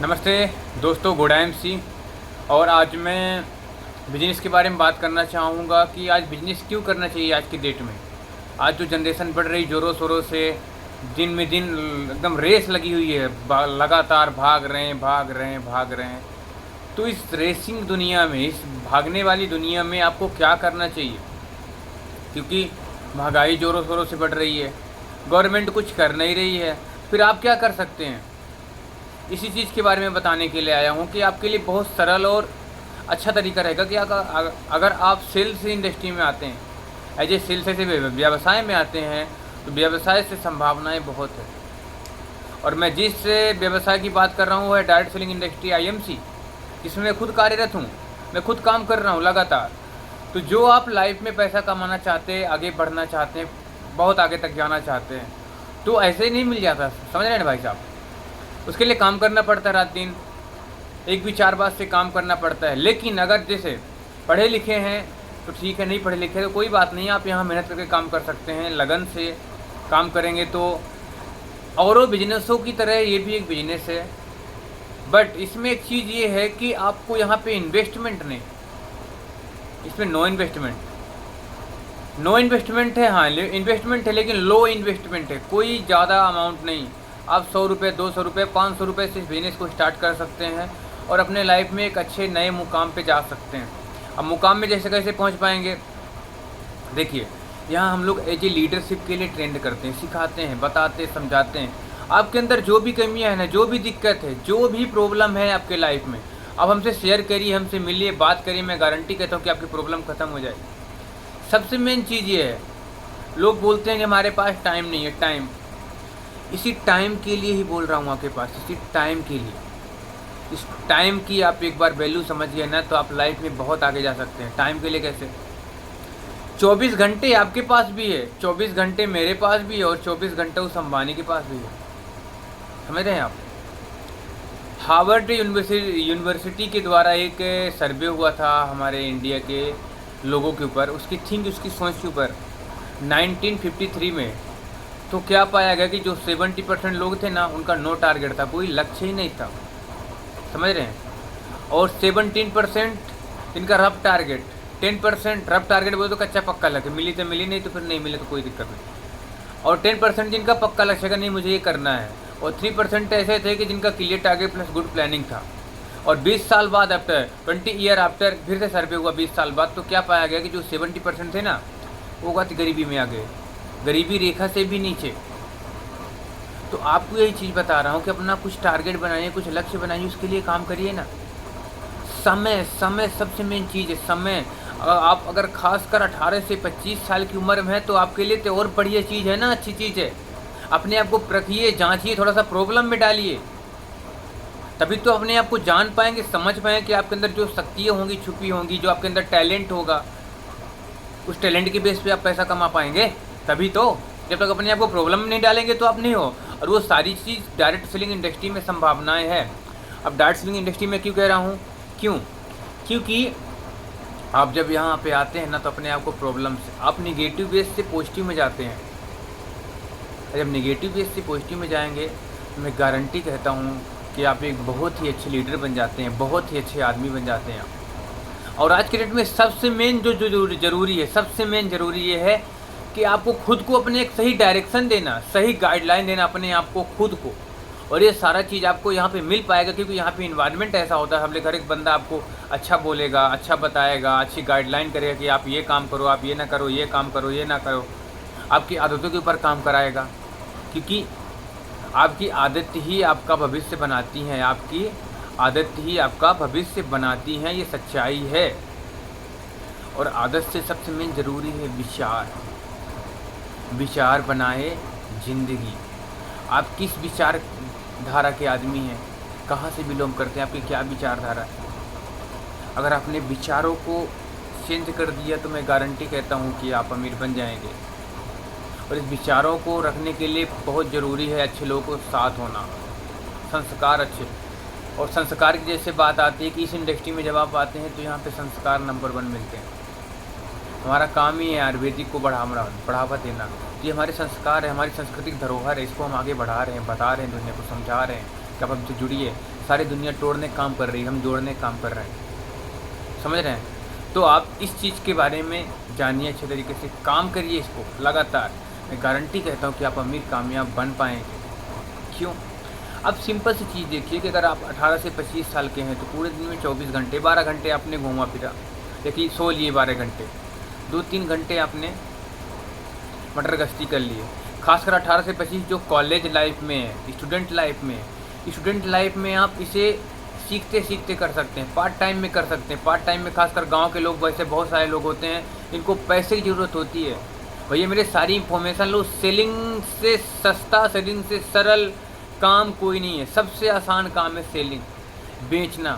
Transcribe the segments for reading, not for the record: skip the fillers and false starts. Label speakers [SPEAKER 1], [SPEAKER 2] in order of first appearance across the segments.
[SPEAKER 1] नमस्ते दोस्तों, good I M C. और आज मैं बिजनेस के बारे में बात करना चाहूँगा कि आज बिजनेस क्यों करना चाहिए आज की डेट में। आज जो जनरेशन बढ़ रही ज़ोरों शोरों से, दिन में दिन एकदम रेस लगी हुई है, लगातार भाग रहे हैं भाग रहे हैं भाग रहे हैं। तो इस रेसिंग दुनिया में, इस भागने वाली दुनिया में आपको क्या करना चाहिए, क्योंकि महंगाई ज़ोरों शोरों से बढ़ रही है, गवर्नमेंट कुछ कर नहीं रही है। फिर आप क्या कर सकते हैं, इसी चीज़ के बारे में बताने के लिए आया हूँ कि आपके लिए बहुत सरल और अच्छा तरीका रहेगा कि अगर आप सेल्स इंडस्ट्री में आते हैं, एज ए सेल्स से व्यवसाय में आते हैं, तो व्यवसाय से संभावनाएं बहुत है। और मैं जिस व्यवसाय की बात कर रहा हूँ वो है डायरेक्ट सेलिंग इंडस्ट्री IMC, जिसमें मैं खुद कार्यरत हूँ, मैं खुद काम कर रहा हूँ लगातार। तो जो आप लाइफ में पैसा कमाना चाहते हैं, आगे बढ़ना चाहते हैं, बहुत आगे तक जाना चाहते हैं, तो ऐसे ही नहीं मिल जाता, समझ रहे हैं भाई साहब। उसके लिए काम करना पड़ता है, रात दिन एक विचारबाज से काम करना पड़ता है। लेकिन अगर जैसे पढ़े लिखे हैं तो ठीक है, नहीं पढ़े लिखे तो कोई बात नहीं, आप यहाँ मेहनत करके काम कर सकते हैं। लगन से काम करेंगे तो औरों बिजनेसों की तरह ये भी एक बिजनेस है। बट इसमें एक चीज़ ये है कि आपको यहाँ पे इन्वेस्टमेंट नहीं, इसमें नो इन्वेस्टमेंट है। हाँ, इन्वेस्टमेंट है लेकिन लो इन्वेस्टमेंट है, कोई ज़्यादा अमाउंट नहीं। आप 100 रुपये, 200 रुपये, 500 रुपये से इस बिज़नेस को स्टार्ट कर सकते हैं और अपने लाइफ में एक अच्छे नए मुकाम पे जा सकते हैं। अब मुकाम में जैसे कैसे पहुंच पाएंगे, देखिए यहाँ हम लोग एज ए लीडरशिप के लिए ट्रेंड करते हैं, सिखाते हैं, बताते हैं, समझाते हैं। आपके अंदर जो भी कमियाँ हैं ना, जो भी दिक्कत है, जो भी प्रॉब्लम है आपके लाइफ में, अब हमसे शेयर करिए, हमसे मिलिए, बात करिए। मैं गारंटी कहता हूँ कि आपकी प्रॉब्लम ख़त्म हो जाएगी। सबसे मेन चीज़ ये है, लोग बोलते हैं कि हमारे पास टाइम नहीं है। टाइम, इसी टाइम के लिए ही बोल रहा हूँ आपके पास, इसी टाइम के लिए। इस टाइम की आप एक बार वैल्यू समझिए ना, तो आप लाइफ में बहुत आगे जा सकते हैं। टाइम के लिए कैसे, 24 घंटे आपके पास भी है, 24 घंटे मेरे पास भी है और 24 घंटे उस अंबानी के पास भी है। समझ रहे हैं आप। हार्वर्ड यूनिवर्सिटी के द्वारा एक सर्वे हुआ था हमारे इंडिया के लोगों के ऊपर, उसकी थिंक, उसकी सोच के ऊपर 1953 में। तो क्या पाया गया कि जो 70% लोग थे ना, उनका नो टारगेट था, कोई लक्ष्य ही नहीं था। समझ रहे हैं। और 17% जिनका रफ टारगेट, 10% रफ टारगेट बोले तो कच्चा पक्का लगे, मिली तो मिली, नहीं तो फिर नहीं मिले तो कोई दिक्कत नहीं। और 10% जिनका पक्का लक्ष्य का नहीं मुझे ये करना है। और 3% ऐसे थे कि जिनका clear target plus good planning था। और 20 साल बाद, आफ्टर 20 ईयर आफ्टर, फिर से सर्वे हुआ 20 साल बाद। तो क्या पाया गया कि जो 70% थे ना, वो गरीबी में आ गए, गरीबी रेखा से भी नीचे। तो आपको यही चीज़ बता रहा हूँ कि अपना कुछ टारगेट बनाइए, कुछ लक्ष्य बनाइए, उसके लिए काम करिए ना। समय, समय सबसे मेन चीज़ है। समय, आप अगर खासकर 18 से 25 साल की उम्र में है तो आपके लिए तो और बढ़िया चीज़ है ना, अच्छी चीज़ है। अपने आप को परखिए, जांचिए, थोड़ा सा प्रॉब्लम में डालिए, तभी तो अपने आप को जान पाएंगे, समझ पाएंगे कि आपके अंदर जो शक्तियाँ होंगी, छुपी होंगी, जो आपके अंदर टैलेंट होगा, उस टैलेंट के बेस पे आप पैसा कमा पाएंगे। तभी तो, जब तक अपने आप को प्रॉब्लम में नहीं डालेंगे तो आप नहीं हो। और वो सारी चीज़ डायरेक्ट सेलिंग इंडस्ट्री में संभावनाएं हैं। अब डायरेक्ट सेलिंग इंडस्ट्री में क्यों कह रहा हूँ, क्योंकि आप जब यहाँ पे आते हैं ना, तो अपने आप को प्रॉब्लम से, आप निगेटिव बेस से पॉजिटिव में जाते हैं। जब निगेटिव बेस से पॉजिटिव में जाएंगे, तो मैं गारंटी कहता हूँ कि आप एक बहुत ही अच्छे लीडर बन जाते हैं, बहुत ही अच्छे आदमी बन जाते हैं। और आज के डेट में सबसे मेन जो जरूरी है, सबसे मेन ज़रूरी ये है कि आपको खुद को अपने एक सही डायरेक्शन देना, सही गाइडलाइन देना अपने आप को, खुद को। और ये सारा चीज़ आपको यहाँ पे मिल पाएगा, क्योंकि यहाँ पे इन्वायरमेंट ऐसा होता है, हर एक बंदा आपको अच्छा बोलेगा, अच्छा बताएगा, अच्छी गाइडलाइन करेगा कि आप ये काम करो, आप ये ना करो, ये काम करो, ये ना करो। आपकी आदतों के ऊपर काम कराएगा, क्योंकि आपकी आदत ही आपका भविष्य बनाती है, आपकी आदत ही आपका भविष्य बनाती है, ये सच्चाई है। और आदत से सबसे मेन ज़रूरी है विचार। विचार बनाए जिंदगी। आप किस विचार धारा के आदमी हैं, कहाँ से बिलोंग करते हैं, आपकी क्या विचारधारा है। अगर आपने विचारों को चेंज कर दिया तो मैं गारंटी कहता हूँ कि आप अमीर बन जाएंगे। और इस विचारों को रखने के लिए बहुत ज़रूरी है अच्छे लोगों को साथ होना, संस्कार अच्छे। और संस्कार की जैसे बात आती है कि इस इंडस्ट्री में जब आप आते हैं तो यहाँ पे संस्कार नंबर 1 मिलते हैं। हमारा काम ही है आयुर्वेदिक को बढ़ावा देना। ये हमारे संस्कार है, हमारी सांस्कृतिक धरोहर है, इसको हम आगे बढ़ा रहे हैं, बता रहे हैं, दुनिया को समझा रहे हैं कि आप हमसे जुड़िए, सारी दुनिया तोड़ने का काम कर रही है, हम जोड़ने का काम कर रहे हैं। समझ रहे हैं? तो आप इस चीज़ के बारे में जानिए, अच्छे तरीके से काम करिए इसको लगातार। मैं गारंटी कहता हूँ कि आप अमीर कामयाब बन पाएंगे। क्यों? अब सिंपल सी चीज़ देखिए कि अगर आप 18 से 25 साल के हैं तो पूरे दिन में 24 घंटे 12 घंटे आपने घूमा फिरा, देखिए सो लिए 12 घंटे, 2-3 घंटे आपने मटर गश्ती कर लिए। खासकर 18 से 25 जो कॉलेज लाइफ में है, स्टूडेंट लाइफ में है, स्टूडेंट लाइफ में आप इसे सीखते सीखते कर सकते हैं, पार्ट टाइम में कर सकते हैं। पार्ट टाइम में खासकर गांव के लोग, वैसे बहुत सारे लोग होते हैं इनको पैसे की ज़रूरत होती है। भैया मेरे सारी इन्फॉर्मेशन लो, सेलिंग से सस्ता, सेलिंग से सरल काम कोई नहीं है। सबसे आसान काम है सेलिंग, बेचना,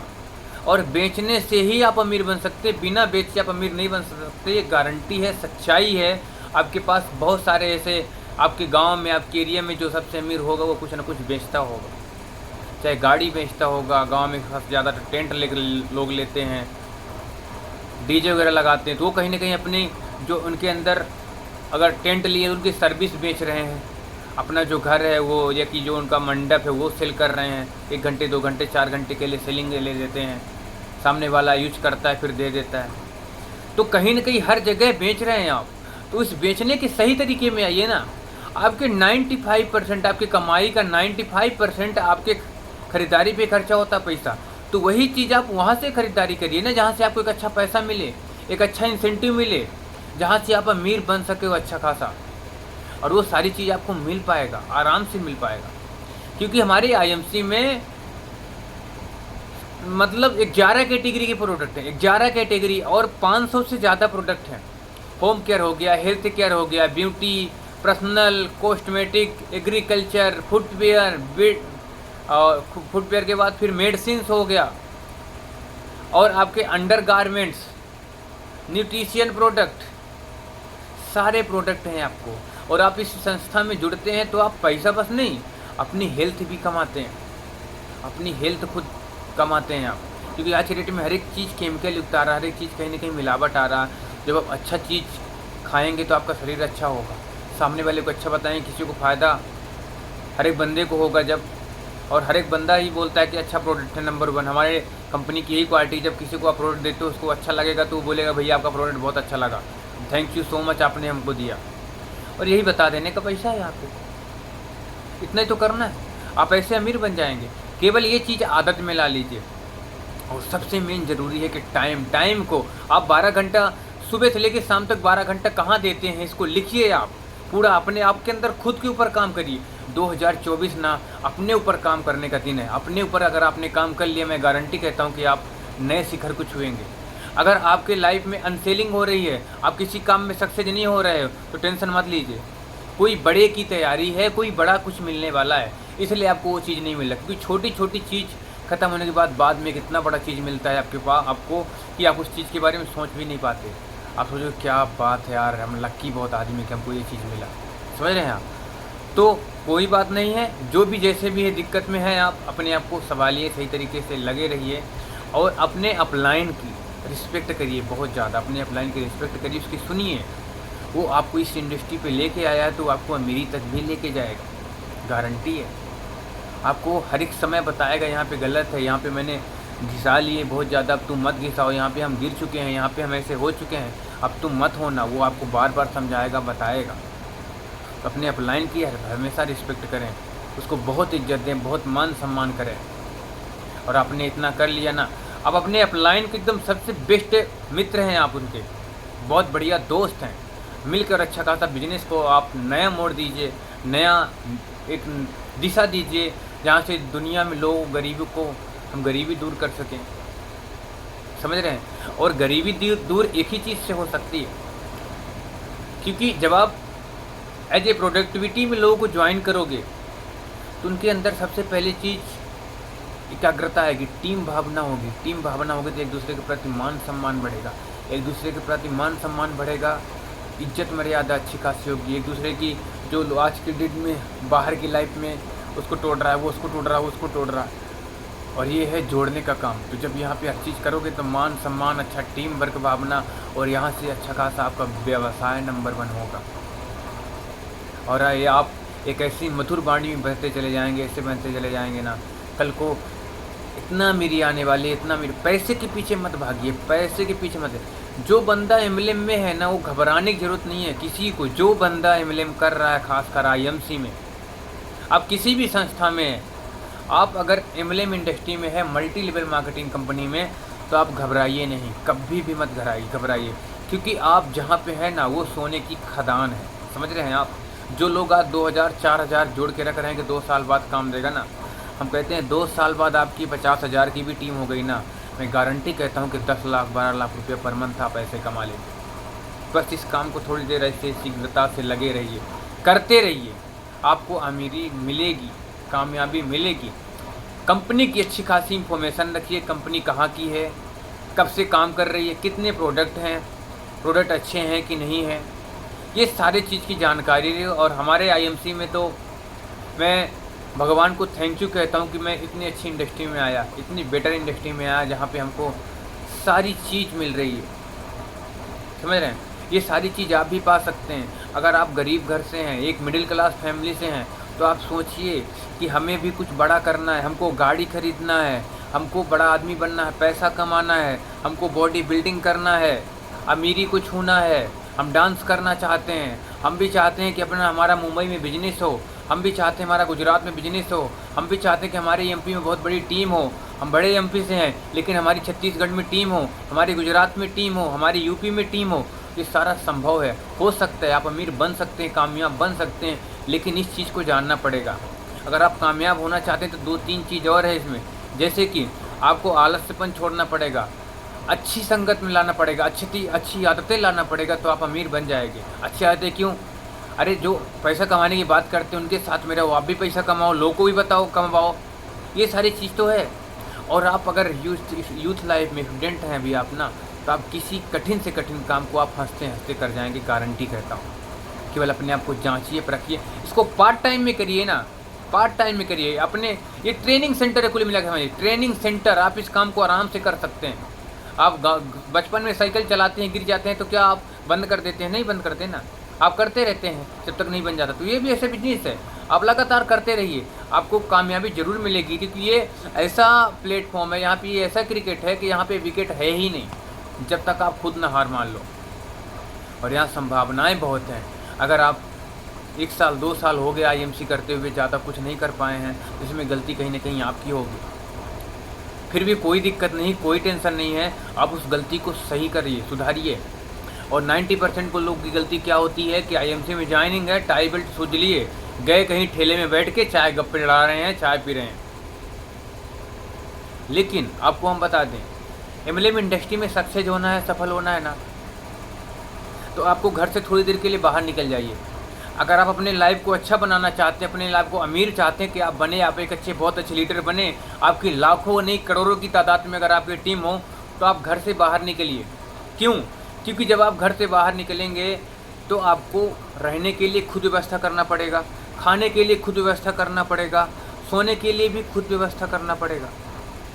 [SPEAKER 1] और बेचने से ही आप अमीर बन सकते हैं। बिना बेचे आप अमीर नहीं बन सकते, ये गारंटी है, सच्चाई है। आपके पास बहुत सारे ऐसे आपके गांव में, आपके एरिया में जो सबसे अमीर होगा वो कुछ ना कुछ बेचता होगा, चाहे गाड़ी बेचता होगा। गांव में सबसे ज़्यादा टेंट लोग लेते हैं, डीजे वगैरह लगाते हैं, तो वो कहीं ना कहीं अपनी जो उनके अंदर अगर टेंट लिए तो उनकी सर्विस बेच रहे हैं। अपना जो घर है वो, या कि जो उनका मंडप है वो सेल कर रहे हैं। 1 घंटे 2 घंटे 4 घंटे के लिए सेलिंग ले देते हैं, सामने वाला यूज करता है फिर दे देता है। तो कहीं ना कहीं हर जगह बेच रहे हैं आप। तो इस बेचने के सही तरीके में आइए ना। आपके 95% आपकी कमाई का 95% आपके खरीदारी पे खर्चा होता है पैसा। तो वही चीज़ आप वहाँ से खरीदारी करिए ना जहाँ से आपको एक अच्छा पैसा मिले, एक अच्छा इंसेंटिव मिले, जहाँ से आप अमीर बन सके हो अच्छा खासा। और वो सारी चीज़ आपको मिल पाएगा, आराम से मिल पाएगा। क्योंकि हमारे आईएमसी में मतलब 11 कैटेगरी के प्रोडक्ट हैं, 11 कैटेगरी, और 500 से ज़्यादा प्रोडक्ट हैं। होम केयर हो गया, हेल्थ केयर हो गया, beauty, personal, cosmetic, agriculture, footwear, और फुटवेयर के बाद फिर मेडिसिन्स हो गया, और आपके अंडर गारमेंट्स, न्यूट्रिशन प्रोडक्ट, सारे प्रोडक्ट हैं आपको। और आप इस संस्था में जुड़ते हैं तो आप पैसा बस नहीं, अपनी हेल्थ भी कमाते हैं, अपनी हेल्थ खुद कमाते हैं आप। क्योंकि आज के डेट में हर एक चीज़ केमिकल युक्त आ रहा है, हर एक चीज़ कहीं ना कहीं मिलावट आ रहा है। जब आप अच्छा चीज़ खाएंगे तो आपका शरीर अच्छा होगा, सामने वाले को अच्छा बताएंगे, किसी को फ़ायदा हर एक बंदे को होगा जब। और हर एक बंदा ही बोलता है कि अच्छा प्रोडक्ट है, नंबर 1 हमारे कंपनी की यही क्वालिटी। जब किसी को आप प्रोडक्ट देते हो उसको अच्छा लगेगा तो वो बोलेगा भैया आपका प्रोडक्ट बहुत अच्छा लगा, थैंक यू सो मच आपने हमको दिया। और यही बता देने का पैसा है यहाँ पे, इतना ही तो करना है, आप ऐसे अमीर बन जाएंगे। केवल ये चीज़ आदत में ला लीजिए। और सबसे मेन ज़रूरी है कि टाइम को आप 12 घंटा सुबह से लेकर शाम तक 12 घंटा कहाँ देते हैं, इसको लिखिए आप पूरा। अपने आप के अंदर खुद के ऊपर काम करिए। 2024 ना अपने ऊपर काम करने का दिन है। अपने ऊपर अगर आपने काम कर लिया, मैं गारंटी कहता हूँ कि आप नए शिखर को छुएंगे। अगर आपके लाइफ में अनसेलिंग हो रही है, आप किसी काम में सक्सेस नहीं हो रहे हो, तो टेंशन मत लीजिए, कोई बड़े की तैयारी है, कोई बड़ा कुछ मिलने वाला है, इसलिए आपको वो चीज़ नहीं मिल रहा। क्योंकि छोटी छोटी चीज़ ख़त्म होने के बाद में कितना बड़ा चीज़ मिलता है आपके पास आपको, कि आप उस चीज़ के बारे में सोच भी नहीं पाते। आप सोचो क्या बात है यार, हम लक्की बहुत आदमी कि हमको ये चीज़ मिला। समझ रहे हैं आप? तो कोई बात नहीं है, जो भी जैसे भी है दिक्कत में है, आप अपने आप को संभालिए, सही तरीके से लगे रहिए, और अपने अपलाइन की रिस्पेक्ट करिए बहुत ज़्यादा। अपने अपलाइन की रिस्पेक्ट करिए, उसकी सुनिए। वो आपको इस इंडस्ट्री पे लेके आया है तो आपको अमीरी तक भी लेके जाएगा, गारंटी है। आपको हर एक समय बताएगा यहाँ पे गलत है, यहाँ पे मैंने घिसा लिए बहुत ज़्यादा, अब तुम मत घिसाओ, यहाँ पे हम गिर चुके हैं, यहाँ पे हम ऐसे हो चुके हैं, अब तुम मत होना। वो आपको बार बार समझाएगा, बताएगा। तो अपने अपलाइन की हमेशा रिस्पेक्ट करें, उसको बहुत इज्जत दें, बहुत मान सम्मान करें। और आपने इतना कर लिया ना, अब अपने अपलाइन के एकदम सबसे बेस्ट मित्र हैं आप, उनके बहुत बढ़िया दोस्त हैं। मिलकर अच्छा खासा बिजनेस को आप नया मोड़ दीजिए, नया एक दिशा दीजिए, जहाँ से दुनिया में लोग गरीबी को हम गरीबी दूर कर सकें। समझ रहे हैं? और गरीबी दूर एक ही चीज़ से हो सकती है, क्योंकि जब आप एज ए प्रोडक्टिविटी में लोगों को ज्वाइन करोगे तो उनके अंदर सबसे पहली चीज़ एकाग्रता आएगी, टीम भावना होगी। टीम भावना होगी तो एक दूसरे के प्रति मान सम्मान बढ़ेगा, एक दूसरे के प्रति मान सम्मान बढ़ेगा, इज्जत मर्यादा अच्छी खासी होगी। एक दूसरे की जो आज के डेट में बाहर की लाइफ में उसको तोड़ रहा है, वो उसको तोड़ रहा है, वो उसको तोड़ रहा है, और ये है जोड़ने का काम। तो जब यहाँ पे हर चीज़ करोगे तो मान सम्मान, अच्छा टीम वर्क भावना, और यहाँ से अच्छा खासा आपका व्यवसाय नंबर 1 होगा। और ये आप एक ऐसी मधुर वाणी में बहते चले जाएंगे, ऐसे बहते चले जाएंगे ना, कल को इतना मेरी आने वाली है, इतना मेरी, पैसे के पीछे मत भागिए, पैसे के पीछे मत। जो बंदा एमएलएम में है ना, वो घबराने की ज़रूरत नहीं है किसी को। जो बंदा एमएलएम कर रहा है, खासकर आईएमसी में, आप किसी भी संस्था में है, आप अगर एमएलएम इंडस्ट्री में है, मल्टी लेवल मार्केटिंग कंपनी में, तो आप घबराइए नहीं, कभी भी मत घबराइए, क्योंकि आप जहाँ पे है ना, वो सोने की खदान है। समझ रहे हैं आप? जो लोग आज 2000-4000 जोड़ के रख रहे हैं कि 2 साल बाद काम देगा ना, हम कहते हैं 2 साल बाद आपकी 50,000 की भी टीम हो गई ना, मैं गारंटी कहता हूँ कि 10 लाख 12 लाख रुपये पर मंथ आप ऐसे कमा लेंगे। बस इस काम को थोड़ी देर ऐसे शीघ्रता से लगे रहिए, करते रहिए, आपको अमीरी मिलेगी, कामयाबी मिलेगी। कंपनी की अच्छी खासी इन्फॉर्मेशन रखिए, कंपनी कहाँ की है, कब से काम कर रही है, कितने प्रोडक्ट हैं, प्रोडक्ट अच्छे हैं कि नहीं हैं, ये सारे चीज़ की जानकारी रही। और हमारे आईएमसी में तो मैं भगवान को थैंक यू कहता हूँ कि मैं इतनी अच्छी इंडस्ट्री में आया, इतनी बेटर इंडस्ट्री में आया, जहाँ पे हमको सारी चीज़ मिल रही है। समझ रहे हैं? ये सारी चीज़ आप भी पा सकते हैं। अगर आप गरीब घर से हैं, एक मिडिल क्लास फैमिली से हैं, तो आप सोचिए कि हमें भी कुछ बड़ा करना है, हमको गाड़ी खरीदना है, हमको बड़ा आदमी बनना है, पैसा कमाना है, हमको बॉडी बिल्डिंग करना है, अमीरी को छूना है, हम डांस करना चाहते हैं, हम भी चाहते हैं कि अपना हमारा मुंबई में बिजनेस हो, हम भी चाहते हैं हमारा गुजरात में बिजनेस हो, हम भी चाहते हैं कि हमारे एमपी में बहुत बड़ी टीम हो, हम बड़े एमपी से हैं लेकिन हमारी छत्तीसगढ़ में टीम हो, हमारी गुजरात में टीम हो, हमारी यूपी में टीम हो। ये सारा संभव है, हो सकता है, आप अमीर बन सकते हैं, कामयाब बन सकते हैं, लेकिन इस चीज़ को जानना पड़ेगा। अगर आप कामयाब होना चाहते हैं तो 2-3 चीज़ और है इसमें, जैसे कि आपको आलस्यपन छोड़ना पड़ेगा, अच्छी संगत में लाना पड़ेगा, अच्छी आदतें लाना पड़ेगा, तो आप अमीर बन जाएंगे। अच्छी आदतें क्यों? अरे जो पैसा कमाने की बात करते हैं उनके साथ में रहो, आप भी पैसा कमाओ, लोगों को भी बताओ कमाओ, ये सारी चीज़ तो है। और आप अगर यूथ लाइफ में स्टूडेंट हैं अभी आप ना, तो आप किसी कठिन से कठिन काम को आप हंसते हंसते कर जाएंगे, गारंटी कहता हूँ। केवल अपने आप को जांचिए, परखिए, इसको पार्ट टाइम में करिए ना, पार्ट टाइम में करिए। अपने ये ट्रेनिंग सेंटर है, कुल मिला के समझिए, ट्रेनिंग सेंटर, आप इस काम को आराम से कर सकते हैं। आप बचपन में साइकिल चलाते हैं, गिर जाते हैं, तो क्या आप बंद कर देते हैं? नहीं बंद करते ना, आप करते रहते हैं जब तक नहीं बन जाता। तो ये भी ऐसे बिजनेस है, आप लगातार करते रहिए, आपको कामयाबी जरूर मिलेगी, क्योंकि ये ऐसा प्लेटफॉर्म है, यहाँ पे ये ऐसा क्रिकेट है कि यहाँ पे विकेट है ही नहीं जब तक आप खुद ना हार मान लो। और यहाँ संभावनाएं बहुत हैं। अगर आप 1 साल 2 साल हो गया आईएमसी करते हुए, ज़्यादा कुछ नहीं कर पाए हैं, तो इसमें गलती कहीं ना कहीं आपकी होगी। फिर भी कोई दिक्कत नहीं, कोई टेंशन नहीं है, आप उस गलती को सही करिए, सुधारिए। और 90% को लोग की गलती क्या होती है कि आईएमसी में ज्वाइनिंग है, टाई बेल्ट सूझ लिए, गए कहीं ठेले में बैठ के चाय गप्पे लड़ा रहे हैं, चाय पी रहे हैं। लेकिन आपको हम बता दें, एमएलएम इंडस्ट्री में सक्सेस होना है, सफल होना है ना, तो आपको घर से थोड़ी देर के लिए बाहर निकल जाइए। अगर आप अपने लाइफ को अच्छा बनाना चाहते हैं, अपने लाइफ को अमीर चाहते हैं कि आप बने, आप एक बहुत अच्छे लीडर बने, आपकी लाखों नहीं करोड़ों की तादाद में अगर आपकी टीम हो, तो आप घर से बाहर निकलिए। क्यों? क्योंकि जब आप घर से बाहर निकलेंगे तो आपको रहने के लिए खुद व्यवस्था करना पड़ेगा, खाने के लिए खुद व्यवस्था करना पड़ेगा, सोने के लिए भी खुद व्यवस्था करना पड़ेगा।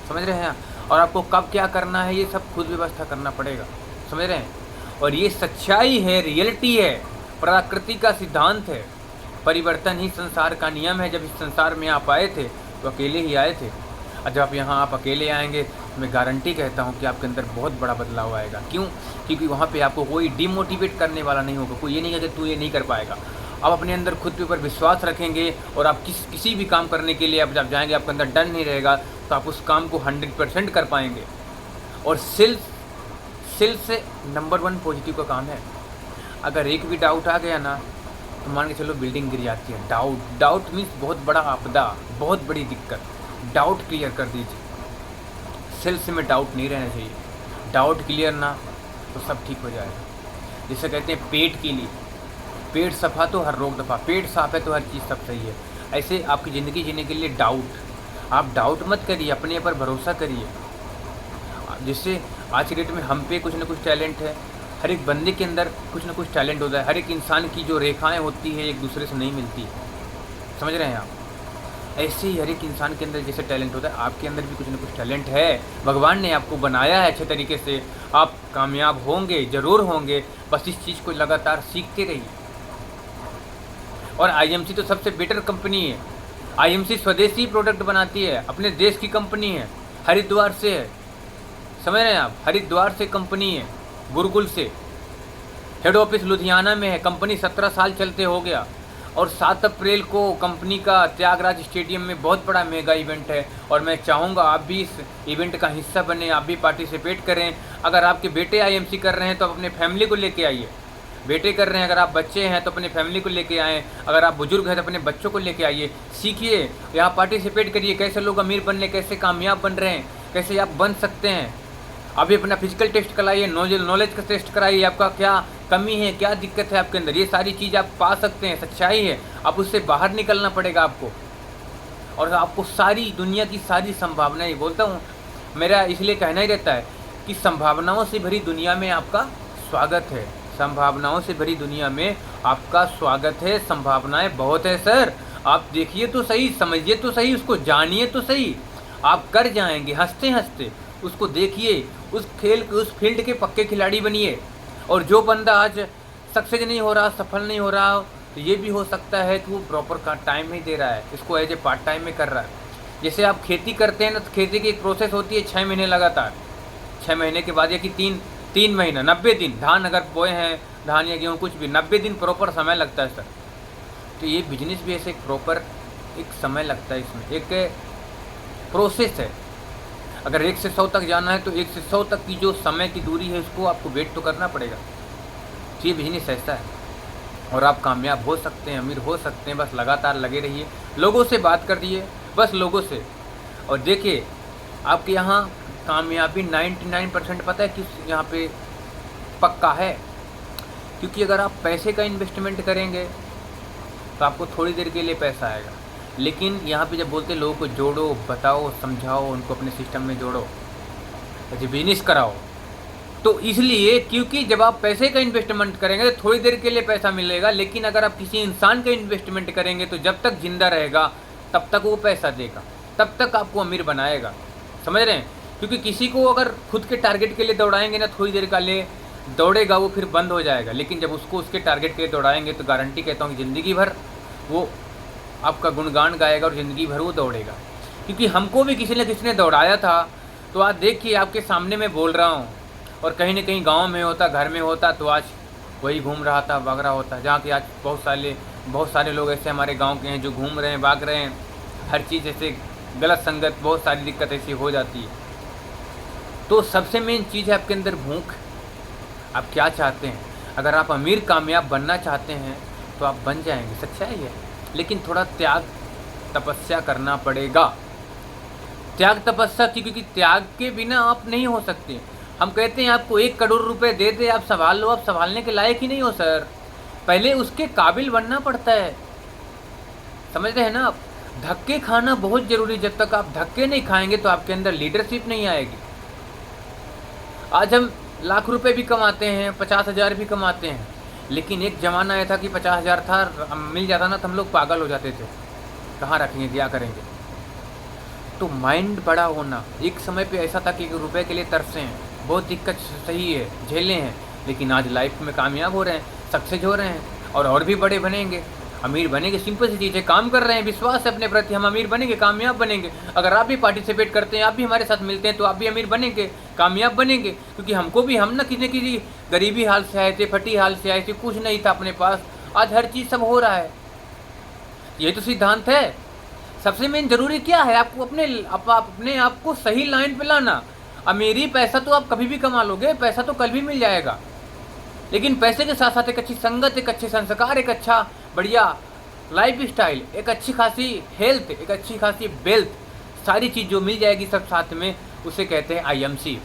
[SPEAKER 1] समझ रहे हैं? और आपको कब क्या करना है, ये सब खुद व्यवस्था करना पड़ेगा। समझ रहे हैं? और ये सच्चाई है, रियलिटी है, प्रकृति का सिद्धांत है। परिवर्तन ही संसार का नियम है। जब इस संसार में आप आए थे तो अकेले ही आए थे, और जब यहाँ आप अकेले आएंगे, मैं गारंटी कहता हूँ कि आपके अंदर बहुत बड़ा बदलाव आएगा। क्यों? क्योंकि वहाँ पे आपको कोई डिमोटिवेट करने वाला नहीं होगा, कोई ये नहीं कहेगा तू ये नहीं कर पाएगा। आप अपने अंदर खुद के ऊपर विश्वास रखेंगे, और आप किसी भी काम करने के लिए आप जब जाएंगे, आपके अंदर डर नहीं रहेगा, तो आप उस काम को 100% कर पाएंगे। और सेल्स से नंबर 1 पॉजिटिव का काम है। अगर एक भी डाउट आ गया ना, तो मान के चलो बिल्डिंग गिर जाती है। डाउट मीन्स बहुत बड़ा आपदा, बहुत बड़ी दिक्कत। डाउट क्लियर कर दीजिए। सेल्स में डाउट नहीं रहना चाहिए। डाउट क्लियर ना तो सब ठीक हो जाएगा। जिसे कहते हैं पेट के लिए, पेट सफा तो हर रोग दफा, पेट साफ है तो हर चीज़ सब सही है। ऐसे आपकी ज़िंदगी जीने के लिए आप डाउट मत करिए, अपने पर भरोसा करिए। जिससे आज के डेट में हम पे कुछ ना कुछ टैलेंट है, हर एक बंदे के अंदर कुछ ना कुछ टैलेंट होता है। हर एक इंसान की जो रेखाएं होती है एक दूसरे से नहीं मिलती। समझ रहे हैं आप? ऐसे ही हर एक इंसान के अंदर जैसे टैलेंट होता है, आपके अंदर भी कुछ ना कुछ टैलेंट है। भगवान ने आपको बनाया है अच्छे तरीके से, आप कामयाब होंगे, ज़रूर होंगे। बस इस चीज़ को लगातार सीखते रहिए। और आईएमसी तो सबसे बेटर कंपनी है। आईएमसी स्वदेशी प्रोडक्ट बनाती है, अपने देश की कंपनी है। हरिद्वार से है, समझ रहे हैं आप, हरिद्वार से कंपनी है, गुरुकुल से। हेड ऑफिस लुधियाना में है, कंपनी 17 साल चलते हो गया। और 7 अप्रैल को कंपनी का त्यागराज स्टेडियम में बहुत बड़ा मेगा इवेंट है, और मैं चाहूँगा आप भी इस इवेंट का हिस्सा बने, आप भी पार्टिसिपेट करें। अगर आपके बेटे आईएमसी कर रहे हैं तो अपने फैमिली को लेके आइए, बेटे कर रहे हैं, अगर आप बच्चे हैं तो अपने फैमिली को लेके आएँ, अगर आप बुजुर्ग हैं तो अपने बच्चों को लेके आइए, सीखिए, यहाँ पार्टिसिपेट करिए, कैसे लोग अमीर बनने, कैसे कामयाब बन रहे हैं, कैसे आप बन सकते हैं। अभी अपना फिजिकल टेस्ट कराइए, नॉलेज का टेस्ट कराइए, आपका क्या कमी है, क्या दिक्कत है आपके अंदर, ये सारी चीज़ आप पा सकते हैं, सच्चाई है। अब उससे बाहर निकलना पड़ेगा आपको, और आपको सारी दुनिया की सारी संभावनाएं, बोलता हूँ मेरा इसलिए कहना ही रहता है कि संभावनाओं से भरी दुनिया में आपका स्वागत है, संभावनाओं से भरी दुनिया में आपका स्वागत है, संभावनाएं बहुत है सर। आप देखिए तो सही, समझिए तो सही, उसको जानिए तो सही, आप कर जाएंगे हंसते हंसते। उसको देखिए, उस फील्ड के पक्के खिलाड़ी बनिए। और जो बंदा आज सक्सेस नहीं हो रहा, सफल नहीं हो रहा, तो ये भी हो सकता है कि वो प्रॉपर का टाइम नहीं दे रहा है, इसको एज ए पार्ट टाइम में कर रहा है। जैसे आप खेती करते हैं ना, तो खेती की एक प्रोसेस होती है 6 महीने लगातार, 6 महीने के बाद या कि तीन महीना 90 दिन, धान अगर बोए हैं, धान या गेहूँ कुछ भी, 90 दिन प्रॉपर समय लगता है सर। तो ये बिजनेस भी ऐसे प्रॉपर एक समय लगता है, इसमें एक प्रोसेस है। अगर 1 से 100 तक जाना है तो 1 से 100 तक की जो समय की दूरी है उसको आपको वेट तो करना पड़ेगा। तो ये बिजनेस ऐसा है, और आप कामयाब हो सकते हैं, अमीर हो सकते हैं, बस लगातार लगे रहिए, लोगों से बात कर दिए, बस लोगों से। और देखिए आपके यहाँ कामयाबी 99% पता है किस यहाँ पे पक्का है, क्योंकि अगर आप पैसे का इन्वेस्टमेंट करेंगे तो आपको थोड़ी देर के लिए पैसा आएगा, लेकिन यहाँ पे जब बोलते हैं लोगों को जोड़ो, बताओ, समझाओ, उनको अपने सिस्टम में जोड़ो, ऐसे बिजनेस कराओ, तो इसलिए क्योंकि जब आप पैसे का इन्वेस्टमेंट करेंगे तो थोड़ी देर के लिए पैसा मिलेगा, लेकिन अगर आप किसी इंसान का इन्वेस्टमेंट करेंगे तो जब तक जिंदा रहेगा तब तक वो पैसा देगा, तब तक आपको अमीर बनाएगा, समझ रहे हैं। क्योंकि किसी को अगर खुद के टारगेट के लिए दौड़ाएंगे ना, थोड़ी देर का लिए दौड़ेगा, वो फिर बंद हो जाएगा, लेकिन जब उसको उसके टारगेट के लिए दौड़ाएंगे तो गारंटी कहता हूँ कि ज़िंदगी भर वो आपका गुणगान गाएगा और ज़िंदगी भर वो दौड़ेगा। क्योंकि हमको भी किसी न किसी ने दौड़ाया था। तो आज देखिए आपके सामने मैं बोल रहा हूँ, और कहीं न कहीं गांव में होता, घर में होता, तो आज वही घूम रहा था, भाग रहा होता, जहाँ कि आज बहुत सारे लोग ऐसे हमारे गांव के हैं जो घूम रहे हैं, भाग रहे हैं, हर चीज़ ऐसे गलत संगत, बहुत सारी दिक्कत ऐसी हो जाती है। तो सबसे मेन चीज़ है आपके अंदर भूख, आप क्या चाहते हैं। अगर आप अमीर कामयाब बनना चाहते हैं तो आप बन जाएंगे, सच्चाई है, लेकिन थोड़ा त्याग तपस्या करना पड़ेगा। त्याग तपस्या की, क्योंकि त्याग के बिना आप नहीं हो सकते। हम कहते हैं आपको 1 करोड़ रुपए दे दे, आप संभाल लो, आप संभालने के लायक ही नहीं हो सर, पहले उसके काबिल बनना पड़ता है, समझ रहे हैं ना आप। धक्के खाना बहुत ज़रूरी, जब तक आप धक्के नहीं खाएंगे तो आपके अंदर लीडरशिप नहीं आएगी। आज हम लाख रुपए भी कमाते हैं, 50,000 भी कमाते हैं, लेकिन एक ज़माना आया था कि 50,000 था, मिल जाता ना तो हम लोग पागल हो जाते थे, कहाँ रखेंगे, क्या करेंगे। तो माइंड बड़ा होना, एक समय पे ऐसा था कि 1 रुपये के लिए तरसे हैं, बहुत दिक्कत सही है, झेले हैं, लेकिन आज लाइफ में कामयाब हो रहे हैं, सक्सेस हो रहे हैं, और भी बड़े बनेंगे, अमीर बनेंगे। सिंपल सी चीज़ है, काम कर रहे हैं, विश्वास है अपने प्रति, हम अमीर बनेंगे, कामयाब बनेंगे। अगर आप भी पार्टिसिपेट करते हैं, आप भी हमारे साथ मिलते हैं, तो आप भी अमीर बनेंगे, कामयाब बनेंगे। क्योंकि हम ना किसी किसी गरीबी हाल से आए थे, फटी हाल से आए थे, कुछ नहीं था अपने पास, आज हर चीज़ सब हो रहा है। ये तो सिद्धांत है। सबसे मेन जरूरी क्या है, आपको अपने आप को सही लाइन पे लाना। अमीरी पैसा तो आप कभी भी कमा लोगे, पैसा तो कल भी मिल जाएगा, लेकिन पैसे के साथ साथ एक अच्छी संगत, एक अच्छे संस्कार, एक अच्छा बढ़िया लाइफ स्टाइल, एक अच्छी खासी हेल्थ, एक अच्छी खासी वेल्थ, सारी चीज़ जो मिल जाएगी सब साथ में, उसे कहते हैं IMC।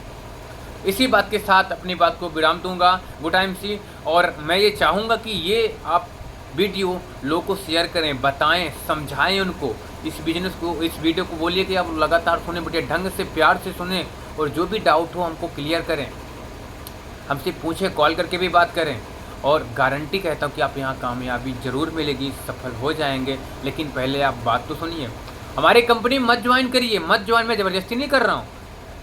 [SPEAKER 1] इसी बात के साथ अपनी बात को विराम दूंगा। Good IMC। और मैं ये चाहूँगा कि ये आप वीडियो लोगों को शेयर करें, बताएं, समझाएं उनको, इस बिजनेस को, इस वीडियो को बोलिए कि आप लगातार सुने, बढ़िया ढंग से प्यार से सुने, और जो भी डाउट हो हमको क्लियर करें, हमसे पूछें, कॉल करके भी बात करें। और गारंटी कहता हूँ कि आप यहाँ कामयाबी ज़रूर मिलेगी, सफल हो जाएंगे। लेकिन पहले आप बात तो सुनिए, हमारी कंपनी मत ज्वाइन करिए, मत ज्वाइन, मैं ज़बरदस्ती नहीं कर रहा हूँ।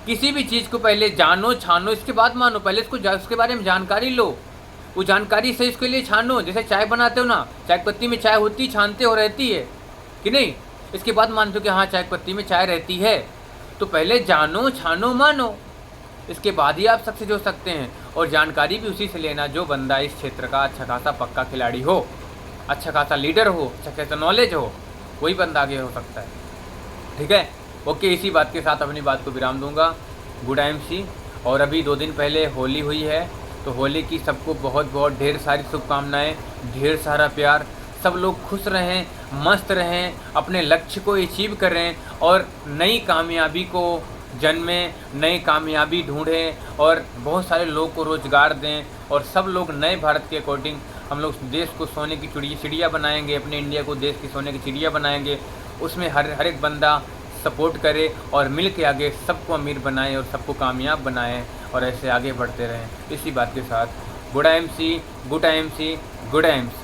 [SPEAKER 1] किसी भी चीज़ को पहले जानो, छानो, इसके बाद मानो, पहले उसके बारे में जानकारी लो, वो जानकारी से इसके लिए छानो। जैसे चाय बनाते हो ना, चाय पत्ती में चाय होती, छानते हो, रहती है कि नहीं, इसके बाद मानते हो कि हाँ चाय पत्ती में चाय रहती है, तो पहले जानो छानो मानो, इसके बाद ही आप सक्सेस हो सकते हैं। और जानकारी भी उसी से लेना जो बंदा इस क्षेत्र का अच्छा खासा पक्का खिलाड़ी हो, अच्छा खासा लीडर हो, अच्छा खासा नॉलेज हो, वही बंदा आगे हो सकता है। ठीक है, ओके, इसी बात के साथ अपनी बात को विराम दूंगा। Good MC। और अभी 2 दिन पहले होली हुई है, तो होली की सबको बहुत बहुत ढेर सारी शुभकामनाएं, ढेर सारा प्यार। सब लोग खुश रहें, मस्त रहें, अपने लक्ष्य को अचीव करें और नई कामयाबी को जन्में, नई कामयाबी ढूंढें और बहुत सारे लोगों को रोज़गार दें। और सब लोग नए भारत के अकॉर्डिंग हम लोग देश को सोने की चिड़िया बनाएंगे, अपने इंडिया को देश की सोने की चिड़िया बनाएंगे। उसमें हर एक बंदा सपोर्ट करे और मिल के आगे सबको अमीर बनाएं और सबको कामयाब बनाएं और ऐसे आगे बढ़ते रहें। इसी बात के साथ good MC, good MC, good MC।